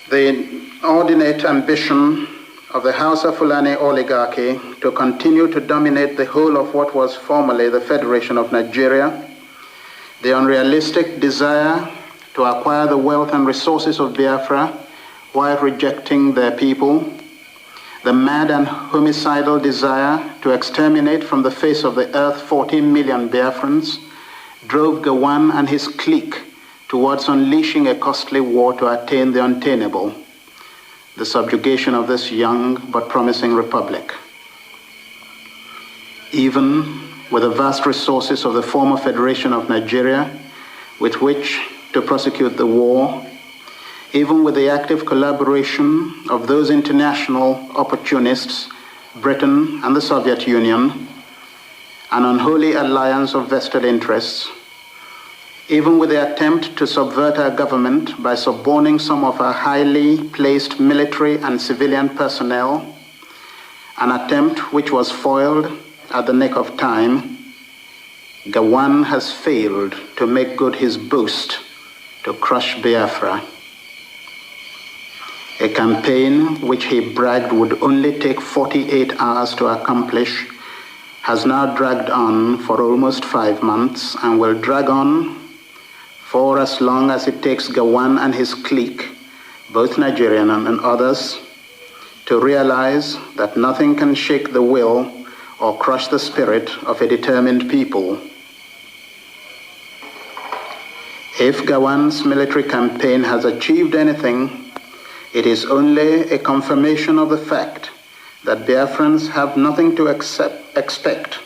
The inordinate ambition of the Hausa Fulani oligarchy to continue to dominate the whole of what was formerly the Federation of Nigeria, the unrealistic desire to acquire the wealth and resources of Biafra while rejecting their people, the mad and homicidal desire to exterminate from the face of the earth 14 million Biafrans drove Gawan and his clique towards unleashing a costly war to attain the unattainable, the subjugation of this young but promising republic. Even with the vast resources of the former Federation of Nigeria with which to prosecute the war, even with the active collaboration of those international opportunists, Britain and the Soviet Union, an unholy alliance of vested interests, even with the attempt to subvert our government by suborning some of our highly placed military and civilian personnel, an attempt which was foiled at the nick of time, Gawan has failed to make good his boast to crush Biafra. A campaign which he bragged would only take 48 hours to accomplish has now dragged on for almost 5 months and will drag on for as long as it takes Gawan and his clique, both Nigerian and others, to realize that nothing can shake the will or crush the spirit of a determined people. If Gawan's military campaign has achieved anything, it is only a confirmation of the fact that Biafrans have nothing to expect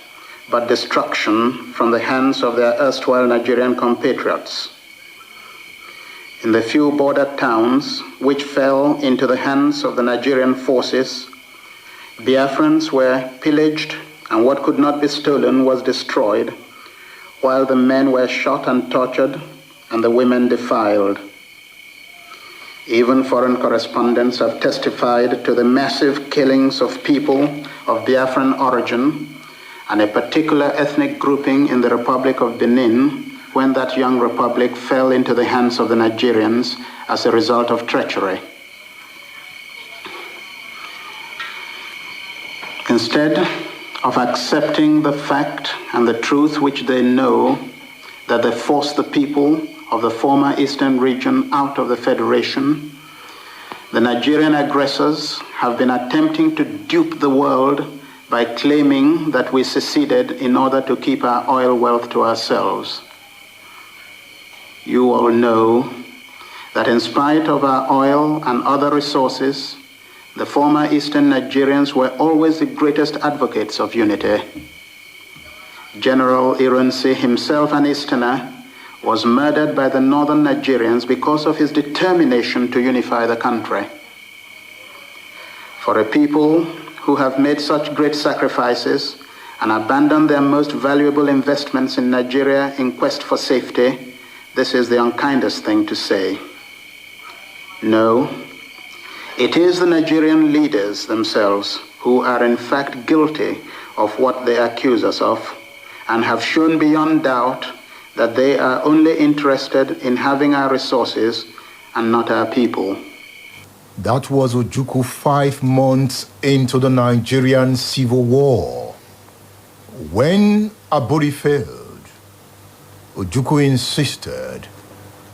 but destruction from the hands of their erstwhile Nigerian compatriots. In the few border towns which fell into the hands of the Nigerian forces, Biafrans were pillaged and what could not be stolen was destroyed, while the men were shot and tortured and the women defiled. Even foreign correspondents have testified to the massive killings of people of Biafran origin and a particular ethnic grouping in the Republic of Benin when that young republic fell into the hands of the Nigerians as a result of treachery. Instead of accepting the fact and the truth which they know, that they forced the people of the former Eastern region out of the Federation, the Nigerian aggressors have been attempting to dupe the world by claiming that we seceded in order to keep our oil wealth to ourselves. You all know that in spite of our oil and other resources, the former Eastern Nigerians were always the greatest advocates of unity. General Irunsi, himself an Easterner, was murdered by the northern Nigerians because of his determination to unify the country. For a people who have made such great sacrifices and abandoned their most valuable investments in Nigeria in quest for safety, this is the unkindest thing to say. No, it is the Nigerian leaders themselves who are in fact guilty of what they accuse us of and have shown beyond doubt that they are only interested in having our resources and not our people. That was Ojukwu 5 months into the Nigerian Civil War. When Aburi failed, Ojukwu insisted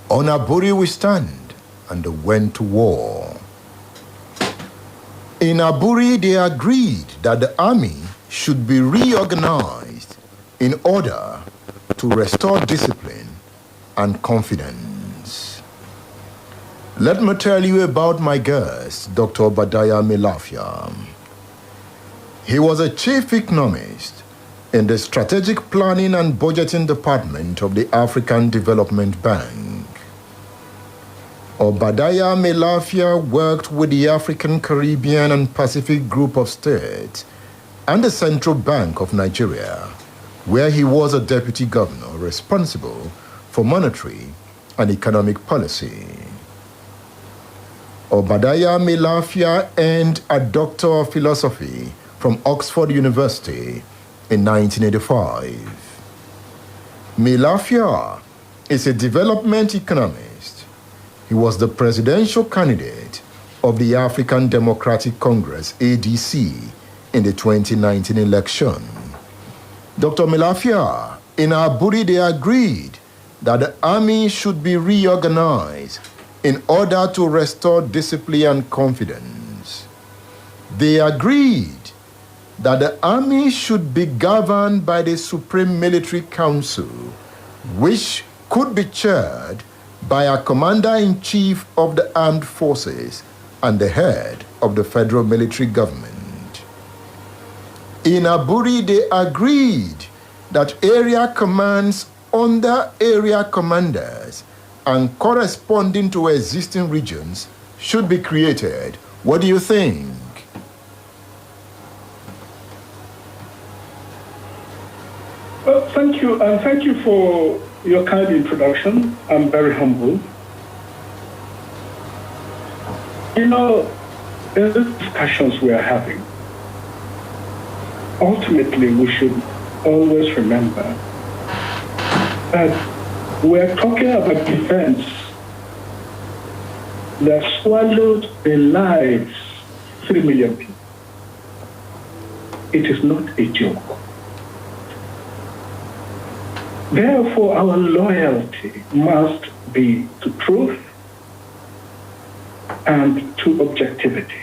on Aburi we stand, and they went to war. In Aburi, they agreed that the army should be reorganized in order to restore discipline and confidence. Let me tell you about my guest, Dr. Obadiah Melafia. He was a chief economist in the Strategic Planning and Budgeting Department of the African Development Bank. Obadiah Melafia worked with the African, Caribbean, and Pacific Group of States and the Central Bank of Nigeria, where he was a deputy governor responsible for monetary and economic policy. Obadiah Melafia earned a Doctor of Philosophy from Oxford University in 1985. Melafia is a development economist. He was the presidential candidate of the African Democratic Congress, ADC, in the 2019 election. Dr. Milafia, in Aburi, they agreed that the army should be reorganized in order to restore discipline and confidence. They agreed that the army should be governed by the Supreme Military Council, which could be chaired by a commander-in-chief of the armed forces and the head of the federal military government. In Aburi, they agreed that area commands under area commanders and corresponding to existing regions should be created. What do you think? Well, thank you, and thank you for your kind introduction. I'm very humble. You know, in the discussions we are having, ultimately we should always remember that we're talking about defense that swallowed the lives of 3 million people. It is not a joke. Therefore, our loyalty must be to truth and to objectivity.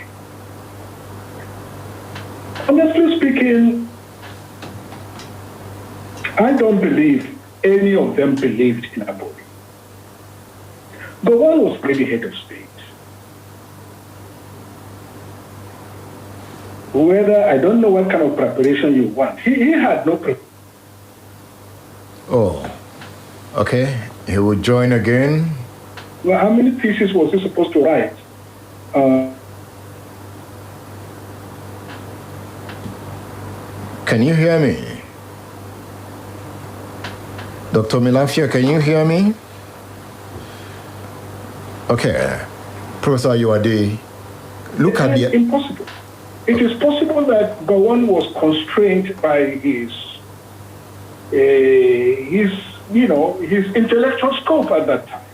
Honestly speaking, I don't believe any of them believed in Aburi. Gowon was already head of state. Whether, I don't know what kind of preparation you want. He had no preparation. Oh, okay. He will join again. Well, how many theses was he supposed to write? Can you hear me? Dr. Milafia, can you hear me? Okay. Professor Yuade, look at the... Impossible. It is possible that Gowon was constrained by his intellectual scope at that time.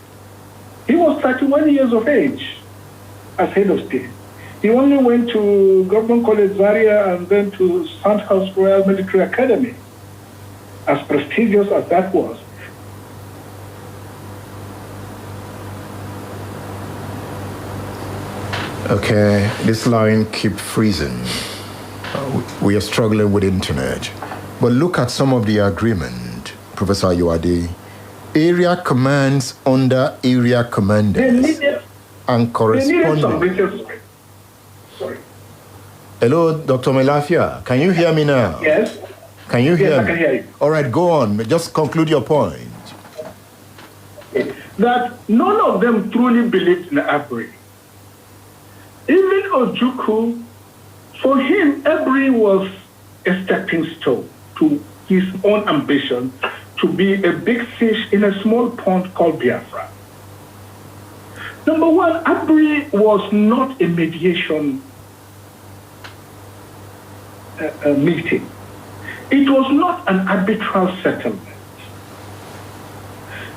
He was 31 years of age as head of state. He only went to Government College Zaria and then to Sandhurst Royal Military Academy, as prestigious as that was. Okay, this line keep freezing. We are struggling with internet. But look at some of the agreement, Professor Yuade. Area commands under area commanders and corresponding. Sorry. Hello, Dr. Milafia. Can you hear me now? Yes. Can you hear me? Yes, I can hear you. All right, go on. Just conclude your point. That none of them truly believed in Aburi. Even Ojukwu, for him, Aburi was a stepping stone to his own ambition to be a big fish in a small pond called Biafra. Number one, Aburi was not a mediation meeting. It was not an arbitral settlement.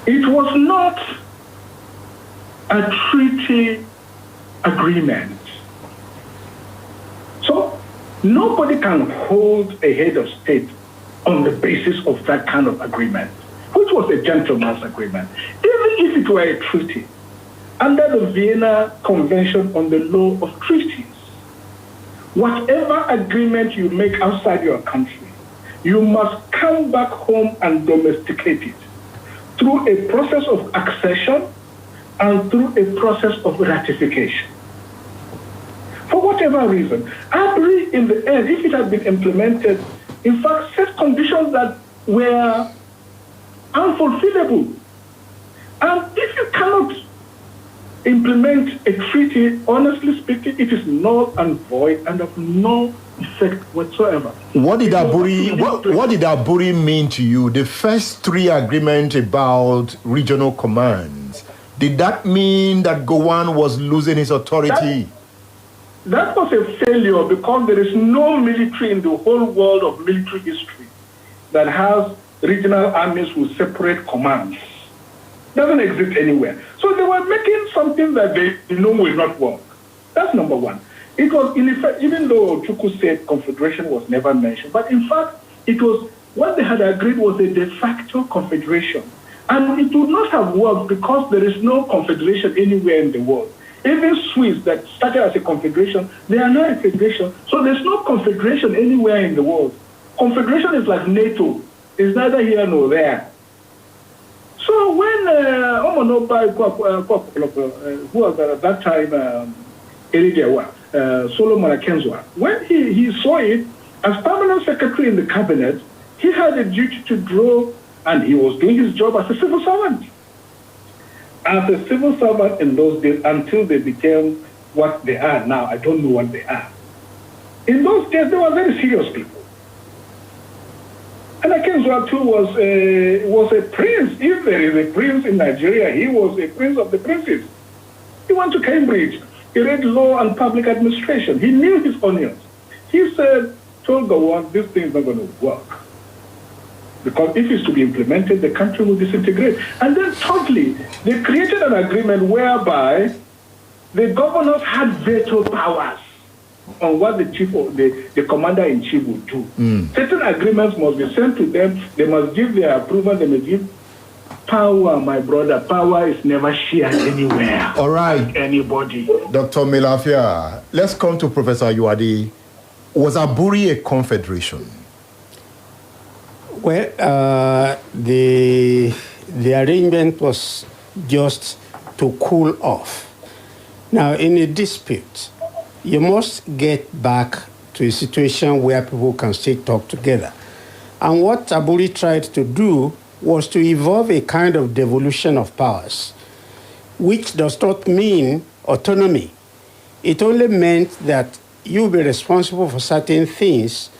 It was not a treaty agreement. So nobody can hold a head of state on the basis of that kind of agreement, which was a gentleman's agreement. Even if it were a treaty, under the Vienna Convention on the Law of Treaties, whatever agreement you make outside your country, you must come back home and domesticate it through a process of accession and through a process of ratification. For whatever reason, Aburi, in the end, if it had been implemented, in fact, set conditions that were unfulfillable. And if you cannot implement a treaty, honestly speaking, it is null and void and of no effect whatsoever. What did Aburi mean to you? The first three agreements about regional commands, did that mean that Gowon was losing his authority? That was a failure because there is no military in the whole world of military history that has regional armies with separate commands. Doesn't exist anywhere. So they were making something that they know will not work. That's number one. It was, in effect, even though Chukwu said confederation was never mentioned, but in fact, it was what they had agreed was a de facto confederation. And it would not have worked because there is no confederation anywhere in the world. Even Swiss that started as a confederation, they are not a federation. So there's no confederation anywhere in the world. Confederation is like NATO. It's neither here nor there. So when who was at that time, Solomon Akenzwa, when he saw it, as permanent secretary in the cabinet, he had a duty to draw, and he was doing his job as a civil servant. As a civil servant in those days, until they became what they are now, I don't know what they are. In those days, they were very serious people. And Akenzwa too was a prince. If there is a prince in Nigeria, he was a prince of the princes. He went to Cambridge. He read law and public administration. He knew his onions. He told Gowon, this thing is not going to work. Because if it's to be implemented, the country will disintegrate. And then thirdly, they created an agreement whereby the governors had veto powers on what the commander-in-chief would do. Certain agreements must be sent to them. They must give their approval. They must give power, my brother. Power is never shared anywhere. All right. By anybody. Dr. Melafia, let's come to Professor Yuadi. Was Aburi a confederation? Well, the arrangement was just to cool off. Now, in a dispute, you must get back to a situation where people can still talk together. And what Aburi tried to do was to evolve a kind of devolution of powers, which does not mean autonomy. It only meant that you'll be responsible for certain things,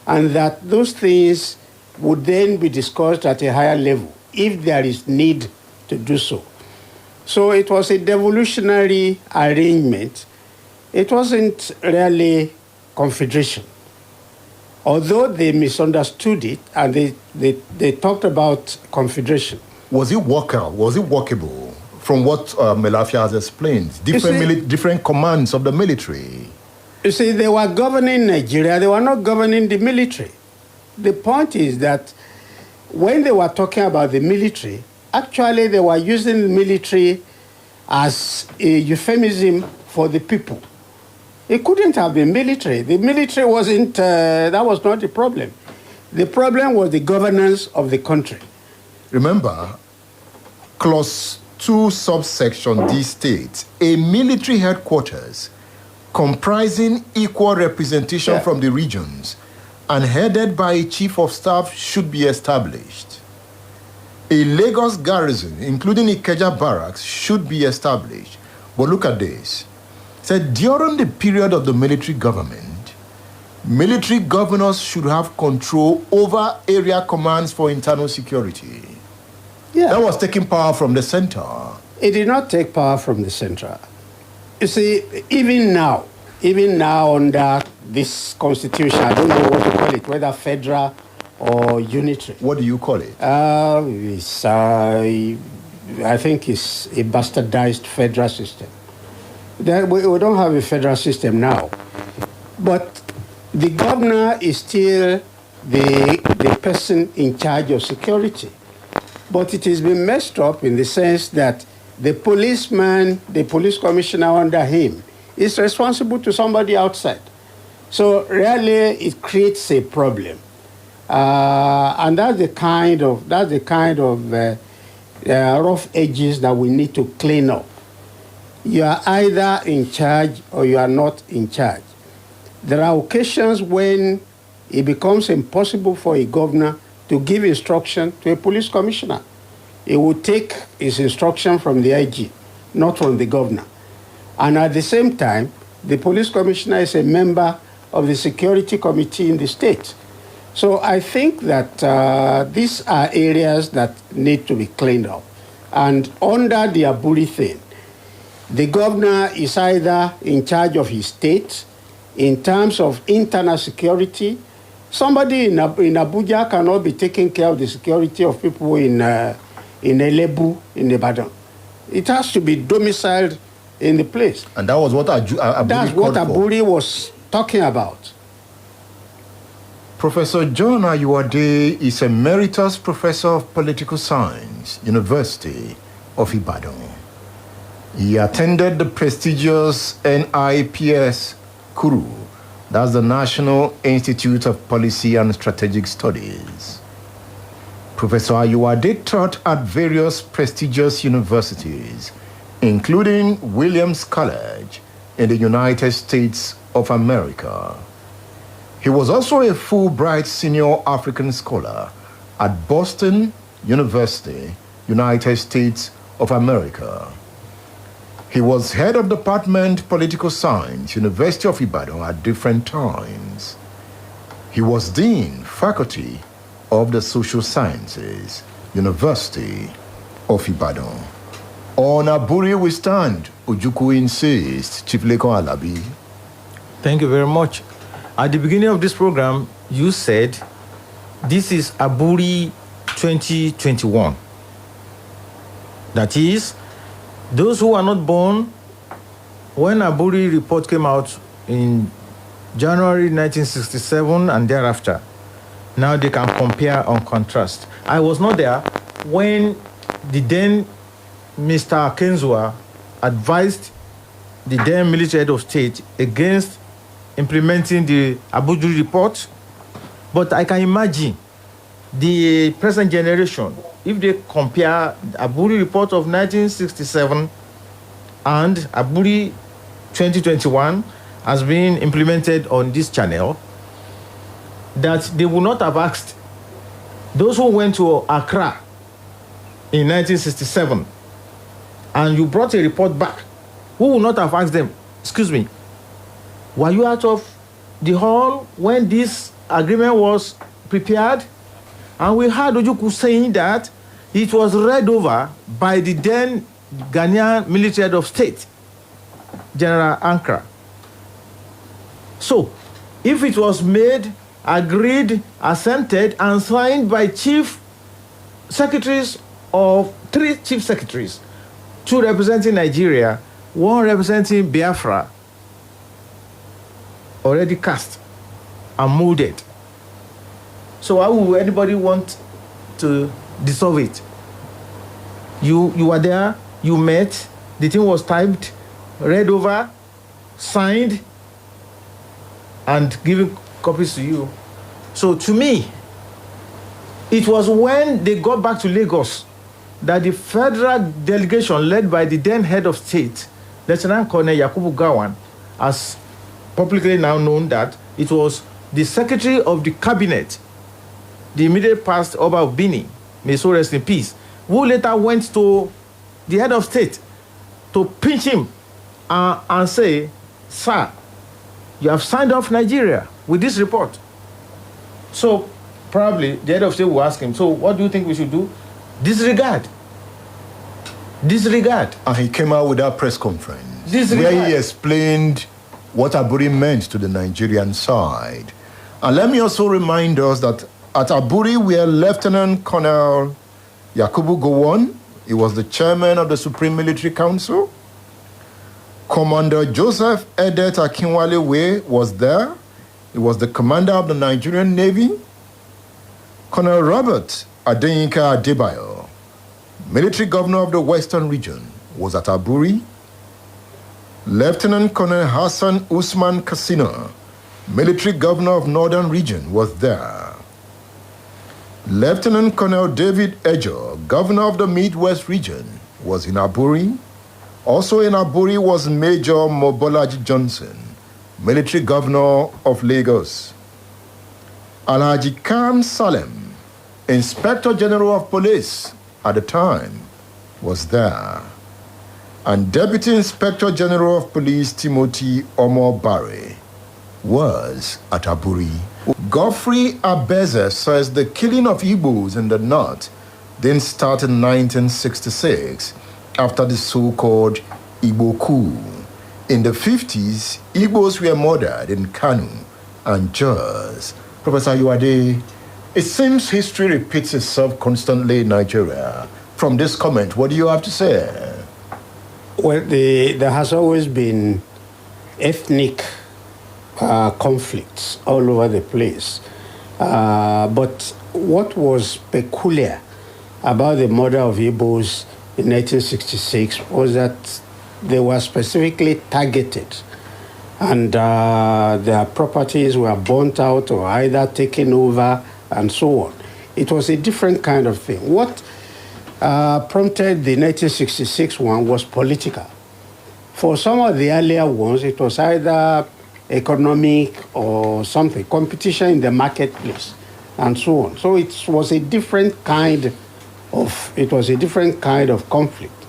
and that those things would then be discussed at a higher level if there is need to do so. So it was a devolutionary arrangement. It wasn't really confederation. Although they misunderstood it and they talked about confederation. Was it workable from what Melafia has explained? Different commands of the military. You see, they were governing Nigeria. They were not governing the military. The point is that when they were talking about the military, actually they were using the military as a euphemism for the people. It couldn't have been military. The military wasn't, that was not the problem. The problem was the governance of the country. Remember, Clause 2, subsection D states, a military headquarters comprising equal representation from the regions and headed by a chief of staff should be established. A Lagos garrison, including Ikeja barracks, should be established. But look at this. It said during the period of the military government, military governors should have control over area commands for internal security. Yeah. That was taking power from the center. It did not take power from the center. You see, even now under this constitution, I don't know what to call it, whether federal or unitary. What do you call it? I think it's a bastardized federal system. We don't have a federal system now. But the governor is still the person in charge of security. But it has been messed up in the sense that the policeman, the police commissioner under him, is responsible to somebody outside. So really, it creates a problem, and that's the kind of rough edges that we need to clean up. You are either in charge or you are not in charge. There are occasions when it becomes impossible for a governor to give instruction to a police commissioner. He will take his instruction from the IG, not from the governor. And at the same time, the police commissioner is a member of the security committee in the state. So I think that these are areas that need to be cleaned up. And under the Aburi thing, the governor is either in charge of his state in terms of internal security. Somebody in Abuja cannot be taking care of the security of people in Elebu, in Ibadan. It has to be domiciled in the place. And that was what Aburi That's what called for. Aburi was talking about. Professor John Ayuade is Emeritus Professor of Political Science, University of Ibadan. He attended the prestigious NIPS Kuru, that's the National Institute of Policy and Strategic Studies. Professor Ayuade taught at various prestigious universities, including Williams College in the United States of America. He was also a Fulbright Senior African Scholar at Boston University, United States of America. He was head of Department Political Science, University of Ibadan at different times. He was Dean, Faculty of the Social Sciences, University of Ibadan. On Aburi we stand, Ojukwu insists, Chief Lekon Alabi. Thank you very much. At the beginning of this program, you said this is Aburi 2021. That is, those who are not born when Aburi report came out in January 1967 and thereafter, now they can compare and contrast. I was not there when the then Mr. Kenzua advised the then military head of state against implementing the Aburi report, but I can imagine the present generation, if they compare the Aburi report of 1967 and Aburi 2021 as being implemented on this channel, that they would not have asked those who went to Accra in 1967 and you brought a report back, who would not have asked them, excuse me, were you out of the hall when this agreement was prepared? And we heard Ojukwu saying that it was read over by the then Ghanaian military head of state, General Ankara. So, if it was made, agreed, assented, and signed by chief secretaries of 3 chief secretaries, 2 representing Nigeria, 1 representing Biafra, already cast and molded. So how would anybody want to dissolve it? You were there, you met, the thing was typed, read over, signed, and given copies to you. So to me, it was when they got back to Lagos that the federal delegation led by the then head of state, Lieutenant Colonel Yakubu Gawan, as publicly now known that it was the secretary of the cabinet, the immediate past Oba of Bini, may so rest in peace, who later went to the head of state to pinch him and say, sir, you have signed off Nigeria with this report. So probably the head of state will ask him, so what do you think we should do? Disregard. And he came out with that press conference Disregard. where he explained what Aburi meant to the Nigerian side. And let me also remind us that at Aburi, we are Lieutenant Colonel Yakubu Gowon. He was the chairman of the Supreme Military Council. Commander Joseph Edet Akinwale Way was there. He was the commander of the Nigerian Navy. Colonel Robert Adeyinka Adebayo, military governor of the Western region, was at Aburi. Lieutenant Colonel Hassan Usman Kassina, military governor of Northern region, was there. Lieutenant Colonel David Ejo, governor of the Midwest region, was in Aburi. Also in Aburi was Major Mobolaji Johnson, military governor of Lagos. Alhaji Khan Salem, Inspector General of Police at the time, was there. And Deputy Inspector General of Police Timothy Omo Barre was at Aburi. Godfrey Abeze says the killing of Igbos in the north didn't start in 1966 after the so-called Igbo coup. In the 50s, Igbos were murdered in Kanu and Jos. Professor Ayuade, it seems history repeats itself constantly in Nigeria. From this comment, what do you have to say? Well, there has always been ethnic conflicts all over the place. But what was peculiar about the murder of Igbos in 1966 was that they were specifically targeted, and their properties were burnt out or either taken over and so on. It was a different kind of thing. What prompted the 1966 one was political. For some of the earlier ones, it was either economic or something, competition in the marketplace, and so on. So it was a different kind of conflict,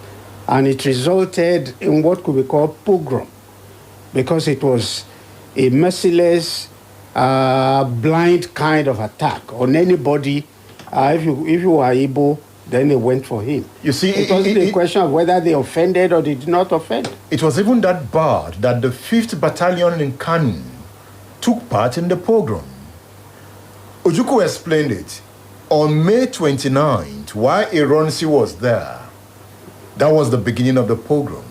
and it resulted in what could be called pogrom, because it was a merciless, blind kind of attack on anybody. If you were Igbo, then they went for him. You see, it wasn't a question of whether they offended or they did not offend. It was even that bad that the 5th Battalion in Kanu took part in the pogrom. Ojukwu explained it. On May 29th, while Ironsi was there, that was the beginning of the pogrom.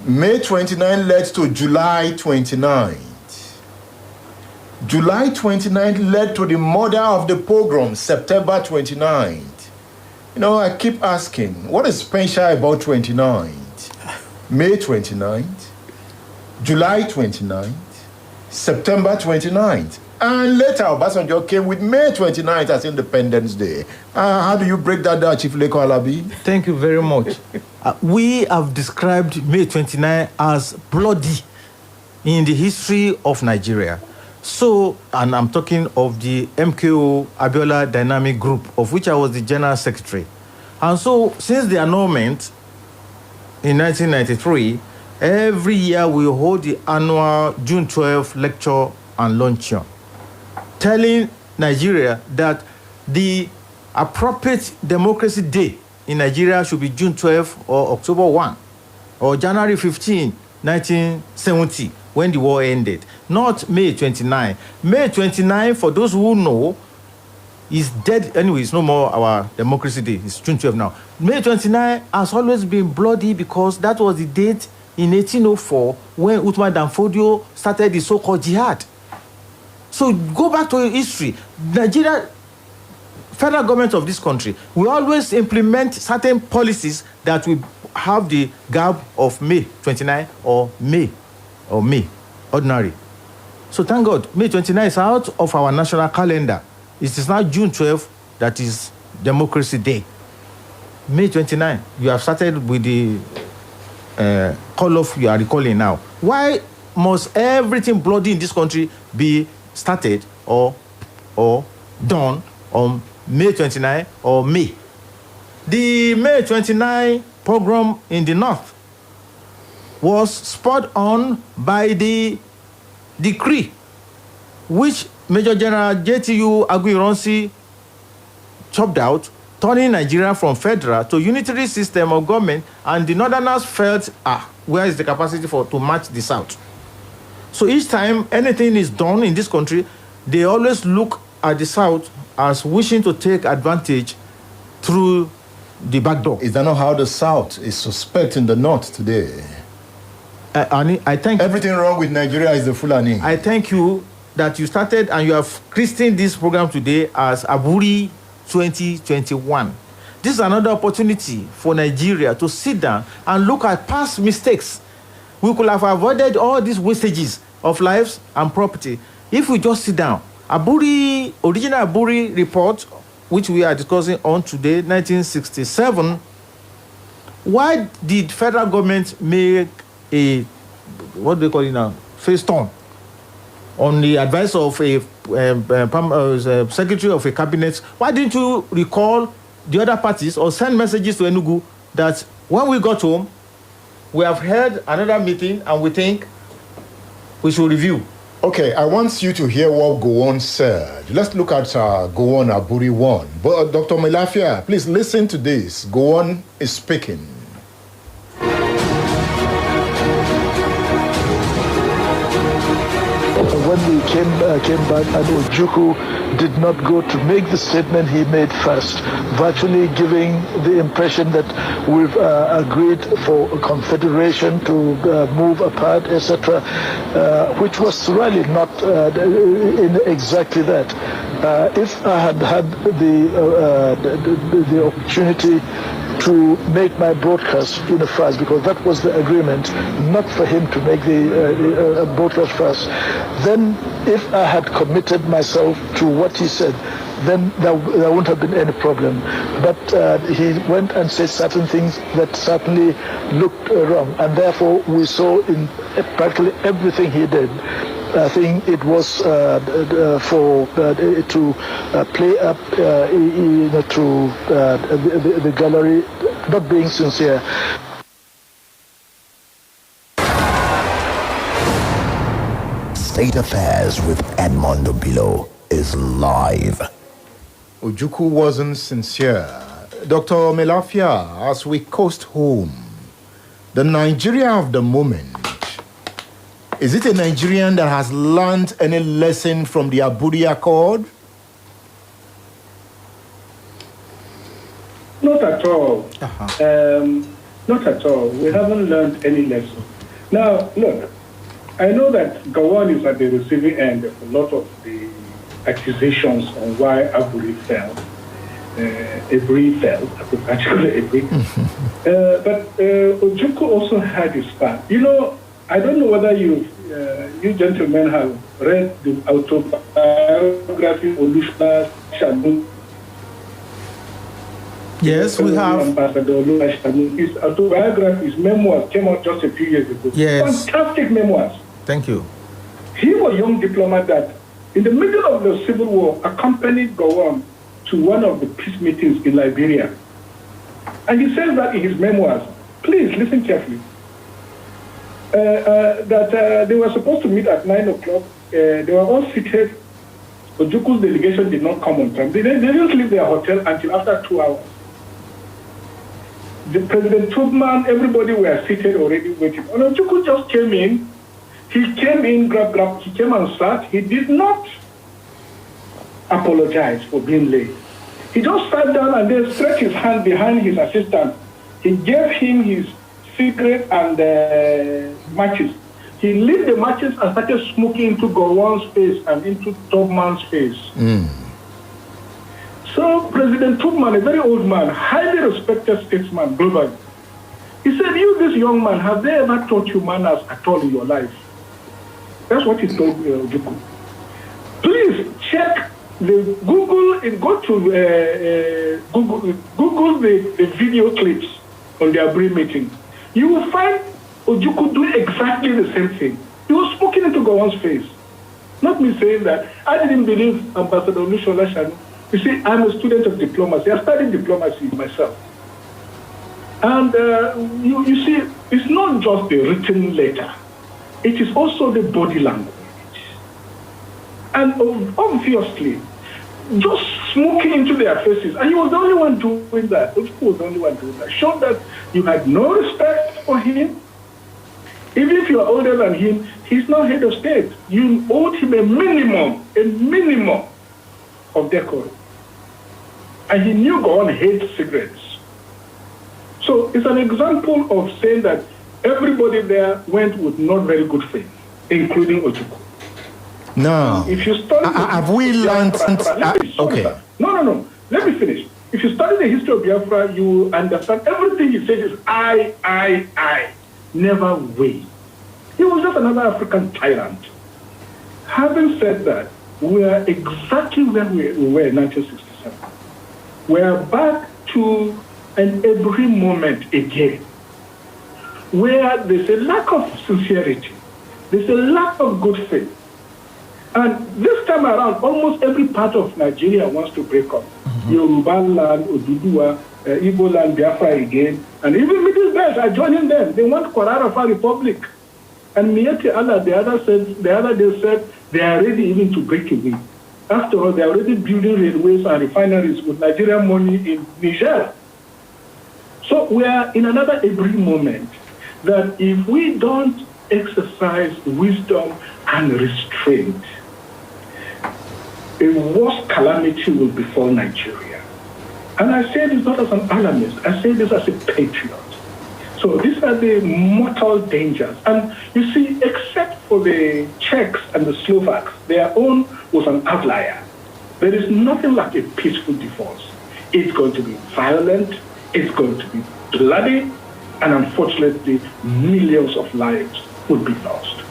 May 29 led to July 29th. July 29th led to the murder of the pogrom, September 29th. You know, I keep asking, what is special about 29th? May 29th, July 29th, September 29th. And later, Obasanjo came with May 29th as Independence Day. How do you break that down, Chief Leko Alabi? Thank you very much. We have described May 29 as bloody in the history of Nigeria. So, and I'm talking of the MKO Abiola Dynamic Group, of which I was the General Secretary. And so, since the annulment in 1993, every year we hold the annual June 12 lecture and luncheon, telling Nigeria that the appropriate democracy day in Nigeria should be June 12 or October 1 or January 15, 1970, when the war ended, not May 29. May 29, for those who know, is dead. Anyway, it's no more our democracy day. It's June 12 now. May 29 has always been bloody because that was the date in 1804 when Uthman Danfodio started the so-called jihad. So go back to history. Nigeria, federal government of this country, we always implement certain policies that will have the gap of May 29 or May ordinary. So thank God, May 29 is out of our national calendar. It is now June 12 that is Democracy Day. May 29, you have started with the call-off you are recalling now. Why must everything bloody in this country be started or done on May 29 or May? The May 29 pogrom in the north was spurred on by the decree which Major General JTU Aguiyi-Ironsi chopped out, turning Nigeria from federal to unitary system of government, and the northerners felt, where is the capacity to match the south? So each time anything is done in this country, they always look at the south as wishing to take advantage through the back door. Is that not how the south is suspect in the north today? I thank everything wrong with Nigeria is the Fulani. I thank you that you started and you have christened this program today as Aburi 2021. This is another opportunity for Nigeria to sit down and look at past mistakes. We could have avoided all these wastages of lives and property if we just sit down. Original Aburi report, which we are discussing on today, 1967. Why did federal government make a, what do they call it now, face turn on the advice of a secretary of a cabinet? Why didn't you recall the other parties or send messages to Enugu that when we got home, we have held another meeting and we think we should review? Okay, I want you to hear what Gowon said. Let's look at Gowon Aburi 1. But Dr. Melafia, please listen to this. Gowon is speaking. when we came back, and Ojukwu did not go to make the statement he made first, virtually giving the impression that we've agreed for a confederation to move apart, etc., which was really not in exactly that. If I had had the opportunity to make my broadcast in a fast, because that was the agreement, not for him to make the broadcast fast, then if I had committed myself to what he said, then there wouldn't have been any problem. But he went and said certain things that certainly looked wrong, and therefore we saw in practically everything he did, I think it was for to play up to the gallery, not being sincere. State Affairs with Edmondo Bilo is live. Ojukwu wasn't sincere. Dr. Melafia, as we coast home, the Nigeria of the moment, is it a Nigerian that has learned any lesson from the Aburi Accord? Not at all. Not at all. We haven't learned any lesson. Now, look, I know that Gowon is at the receiving end of a lot of the accusations on why Aburi fell. Aburi fell, actually Aburi. But Ojukwu also had his part. You know, I don't know whether you gentlemen have read the autobiography of Olusola Shanu. Yes, we have. Ambassador Olusola Shanu. His autobiography, his memoirs came out just a few years ago. Yes. Fantastic memoirs. Thank you. He was a young diplomat that, in the middle of the Civil War, accompanied Gowon to one of the peace meetings in Liberia. And he says that in his memoirs. Please listen carefully. That they were supposed to meet at 9 o'clock. They were all seated. Ojukwu's delegation did not come on time. They didn't leave their hotel until after 2 hours. The President Tubman, everybody were seated already waiting. And Ojukwu just came in. He came in, he came and sat. He did not apologize for being late. He just sat down and then stretched his hand behind his assistant. He gave him his cigarette and matches. He lit the matches and started smoking into Gowon's face and into Tubman's face. So President Tubman, a very old man, highly respected statesman globally, he said, "You, this young man, have they ever taught you manners at all in your life?" That's what he told Ojukwu. Please check the Google and go to Google the video clips on the Aburi meeting. You will find Ojukwu doing exactly the same thing. He was smoking into Gowon's face. Not me saying that. I didn't believe Ambassador Olusola Shanu. You see, I'm a student of diplomacy. I studied diplomacy myself. And you see, it's not just the written letter. It is also the body language. And obviously, just smoking into their faces. And he was the only one doing that. Ojukwu was the only one doing that. Showed that you had no respect for him. Even if you are older than him, he's not head of state. You owed him a minimum of decorum. And he knew Gowon hates cigarettes. So it's an example of saying that everybody there went with not very good faith, including Ojukwu. No. If you study have we learned? Okay. No. Let me finish. If you study the history of Biafra, you understand everything he says is I. Never we. He was just another African tyrant. Having said that, we are exactly where we were in 1967. We are back to an Aburi moment again, where there's a lack of sincerity, there's a lack of good faith. And this time around, almost every part of Nigeria wants to break up. Yoruba land, Oduduwa, Igbo land, Biafra again, and even Middle Belt are joining them. They want Kwararafa Republic. And Miete Allah, the other day said they are ready even to break away. After all, they are already building railways and refineries with Nigerian money in Niger. So we are in another Aburi moment that if we don't exercise wisdom and restraint, a worse calamity will befall Nigeria. And I say this not as an alarmist, I say this as a patriot. So these are the mortal dangers. And you see, except for the Czechs and the Slovaks, their own was an outlier. There is nothing like a peaceful divorce. It's going to be violent, it's going to be bloody, and unfortunately, millions of lives would be lost.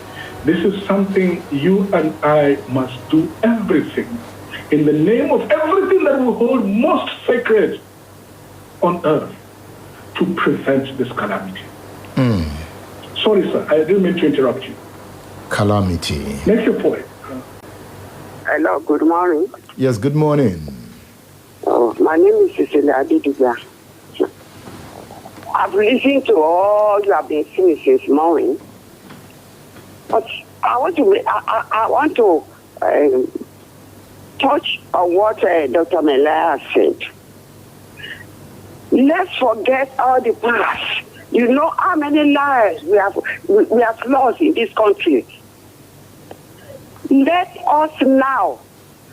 This is something you and I must do everything in the name of everything that we hold most sacred on earth to prevent this calamity. Sorry, sir, I didn't mean to interrupt you. Calamity. Make your point. Hello, good morning. Yes, good morning. Oh, my name is Cecilia Adidiga. I've listened to all you have been saying since morning, but I want to touch on what Dr. Melaya said. Let's forget all the past. You know how many lives we have lost in this country. Let us now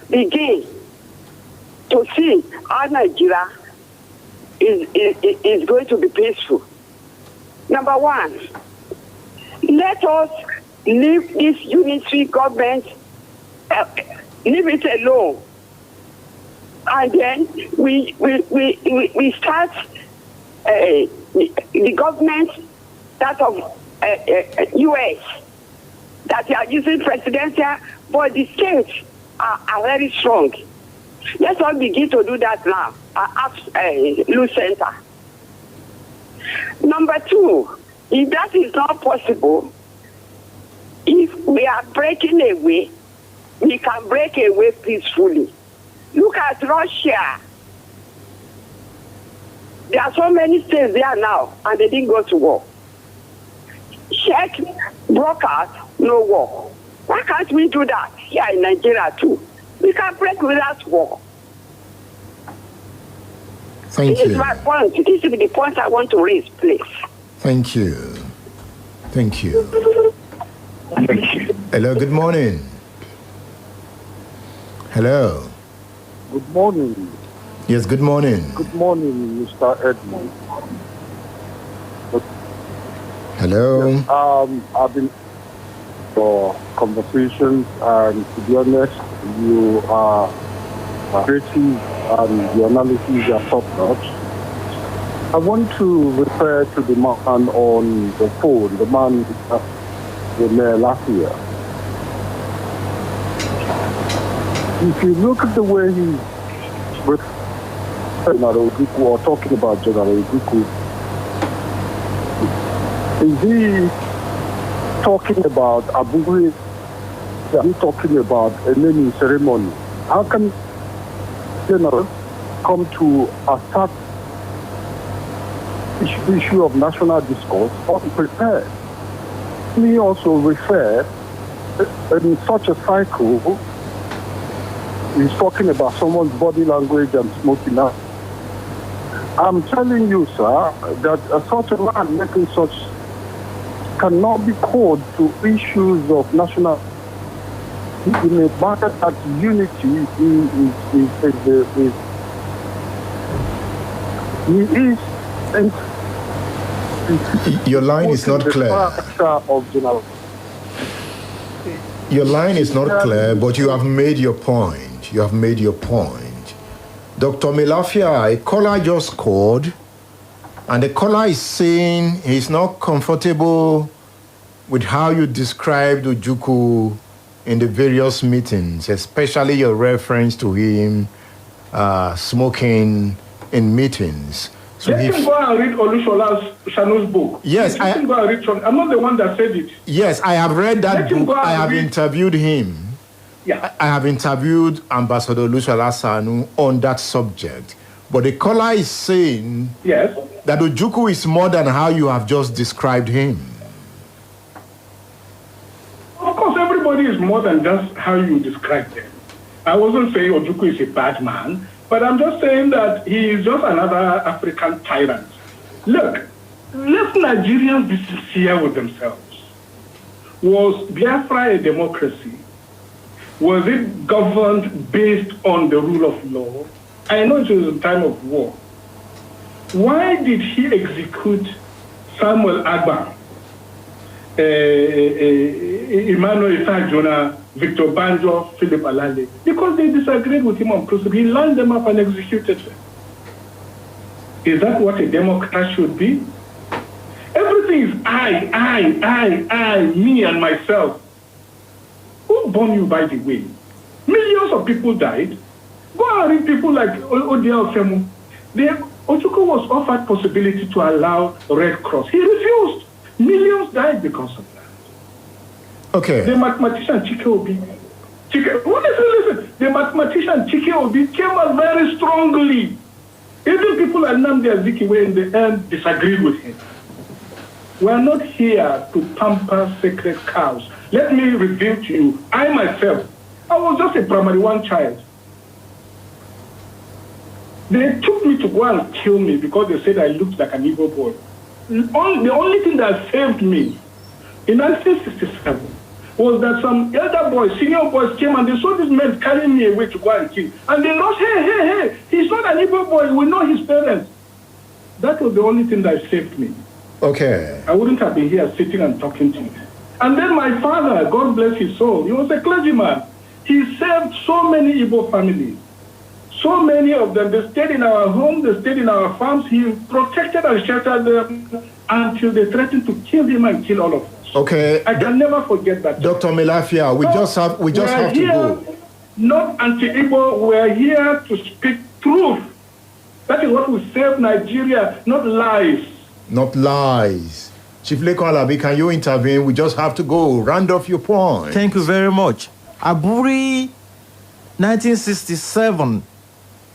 begin to see how Nigeria is going to be peaceful. Number one, let us leave this unitary government, leave it alone. And then we start the government, that of U.S., that they are using presidential, but the states are very strong. Let's all begin to do that now at Lu Center. Number two, if that is not possible, if we are breaking away, we can break away peacefully. Look at Russia. There are so many states there now, and they didn't go to war. Czech broke out, no war. Why can't we do that here in Nigeria too? We can break without war. Thank This you. is my point. This is the point I want to raise, please. Thank you. Thank you. Hello, good morning. Hello. Good morning. Yes, good morning. Good morning, Mr. Edmund. Hello. Yes, I've been for conversations, and to be honest, you are creative and your analysis are top notch. I want to refer to the man on the phone, the man the mayor last year. If you look at the way he's General Oguku, or talking about General Oguku, is he talking about Aburi? Is he talking about a naming ceremony? How can General come to attack issue of national discourse unprepared? He also refer in such a cycle. He's talking about someone's body language and smoking out. I'm telling you, sir, that such a man making such cannot be called to issues of national. In a matter that unity Your line is not clear. Your line is not clear, but you have made your point. You have made your point. Dr. Melafia, a caller just called, and the caller is saying he's not comfortable with how you described Ojukwu in the various meetings, especially your reference to him smoking in meetings. So Let him go and read Olushola's Shanu's book. Yes, Let him go and read I'm not the one that said it. Yes, I have read that book. I have interviewed him. Yeah. I have interviewed Ambassador Olushola Sanu on that subject. But the caller is saying yes, that Ojukwu is more than how you have just described him. Of course, everybody is more than just how you describe them. I wasn't saying Ojukwu is a bad man, but I'm just saying that he is just another African tyrant. Look, let Nigerians be sincere with themselves. Was Biafra a democracy? Was it governed based on the rule of law? I know it was a time of war. Why did he execute Samuel Agba, Emmanuel Isajona, Victor Banjo, Philip Alale? Because they disagreed with him on principle. He lined them up and executed them. Is that what a democrat should be? Everything is I, me and myself. Who born you, by the way? Millions of people died. Go and read people like Odia Ofemu. Ochuko was offered possibility to allow Red Cross. He refused. Millions died because of that. Okay. The mathematician Chike Obi. Listen. The mathematician Chike Obi came out very strongly. Even people like Nnamdi Azikiwe in the end disagreed with him. We are not here to pamper sacred cows. Let me reveal to you, I myself, I was just a primary one child. They took me to go and kill me because they said I looked like an evil boy. The only thing that saved me in 1967 was that some elder boys, senior boys came and they saw this man carrying me away to go and kill. And they lost, hey, he's not an evil boy, we know his parents. That was the only thing that saved me. Okay. I wouldn't have been here sitting and talking to you. And then my father, God bless his soul, he was a clergyman. He saved so many Igbo families. So many of them, they stayed in our homes, they stayed in our farms. He protected and sheltered them until they threatened to kill him and kill all of us. Okay. I can never forget that. Dr. Melafia, we just have to go. Not anti-Igbo, we're here to speak truth. That is what will save Nigeria, not lies. Not lies. Chief Lekon Alabi, can you intervene? We just have to go. Round off your point. Thank you very much. Aburi, 1967.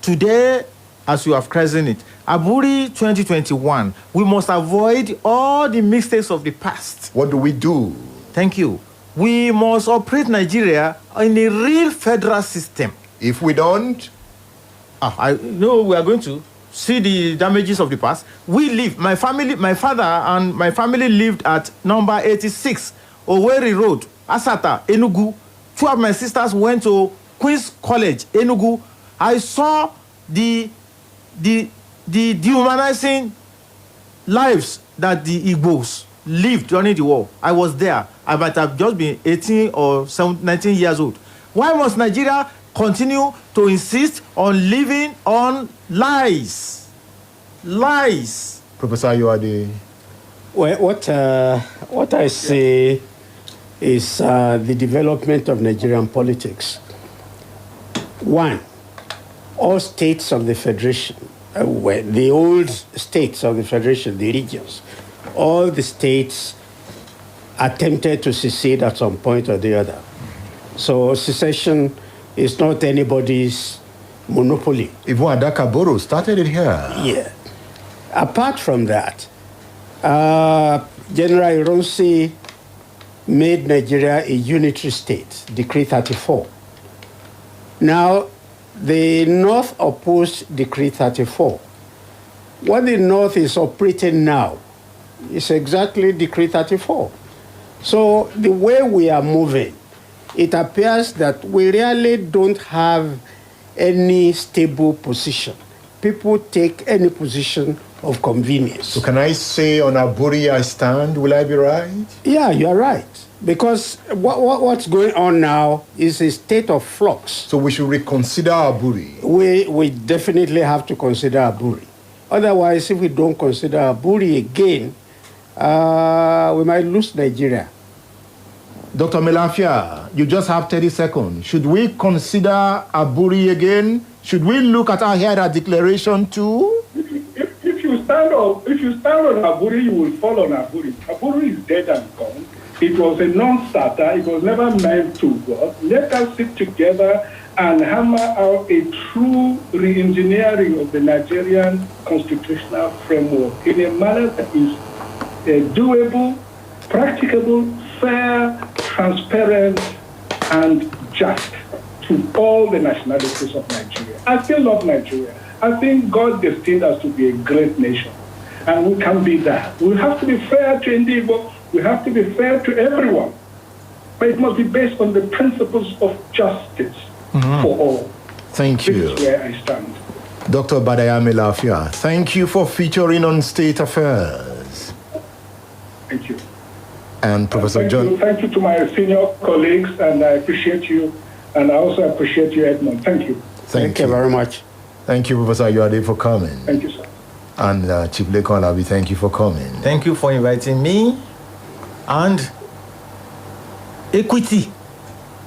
Today, as you have christened it, Aburi 2021. We must avoid all the mistakes of the past. What do we do? Thank you. We must operate Nigeria in a real federal system. If we don't? I know we are going to see the damages of the past. We live, my father and my family lived at number 86, Owerri Road, Asata, Enugu. Two of my sisters went to Queen's College, Enugu. I saw the dehumanizing lives that the Igbos lived during the war. I was there. I might have just been 18 or 19 years old. Why must Nigeria continue to insist on living on lies? Lies. Professor Yoade. Well, what I say is the development of Nigerian politics. One, all states of the Federation, the old states of the Federation, the regions, all the states attempted to secede at some point or the other. So secession is not anybody's monopoly. Even Adakaboro started it here. Yeah. Apart from that, General Ironsi made Nigeria a unitary state, Decree 34. Now, the North opposed Decree 34. What the North is operating now is exactly Decree 34. So the way we are moving, it appears that we really don't have any stable position. People take any position of convenience. So can I say on Aburi I stand? Will I be right? Yeah, you are right. Because what's going on now is a state of flux. So we should reconsider Aburi. We definitely have to consider Aburi. Otherwise, if we don't consider Aburi again, we might lose Nigeria. Dr. Melafia, you just have 30 seconds. Should we consider Aburi again? Should we look at our Ahera declaration too? If you stand on Aburi, you will fall on Aburi. Aburi is dead and gone. It was a non-starter. It was never meant to work. Let us sit together and hammer out a true re-engineering of the Nigerian constitutional framework in a manner that is doable, practicable, fair, transparent, and just to all the nationalities of Nigeria. I still love Nigeria. I think God destined us to be a great nation, and we can be that. We have to be fair to Indigo. We have to be fair to everyone. but it must be based on the principles of justice for all. Thank you. This is where I stand. Dr. Badayami Lafia, thank you for featuring on State Affairs. Thank you. And Professor John. Thank you to my senior colleagues, and I appreciate you. And I also appreciate you, Edmond. Thank you. Thank you very much. Thank you, Professor Ayode, for coming. Thank you, sir. And Chief Lekon Labi, thank you for coming. Thank you for inviting me. And equity,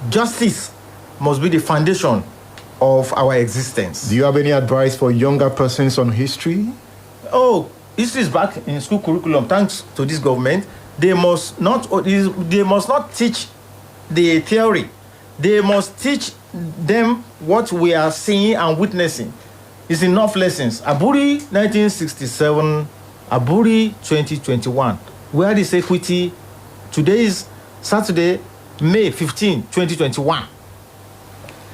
justice must be the foundation of our existence. Do you have any advice for younger persons on history? Oh, history is back in school curriculum. Thanks to this government, they must not teach the theory. They must teach them what we are seeing and witnessing. It's enough lessons. Aburi 1967, Aburi 2021. Where is equity? Today is Saturday, May 15, 2021.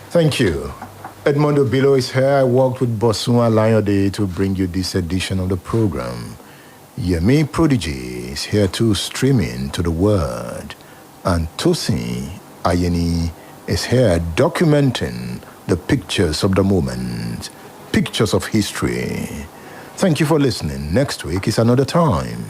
Thank you. Edmondo Bilo is here. I worked with Bosunwa Lion to bring you this edition of the program. Yemi Prodigy is here too, streaming to the word. And Tosin Ayeni is here documenting the pictures of the moment, pictures of history. Thank you for listening. Next week is another time.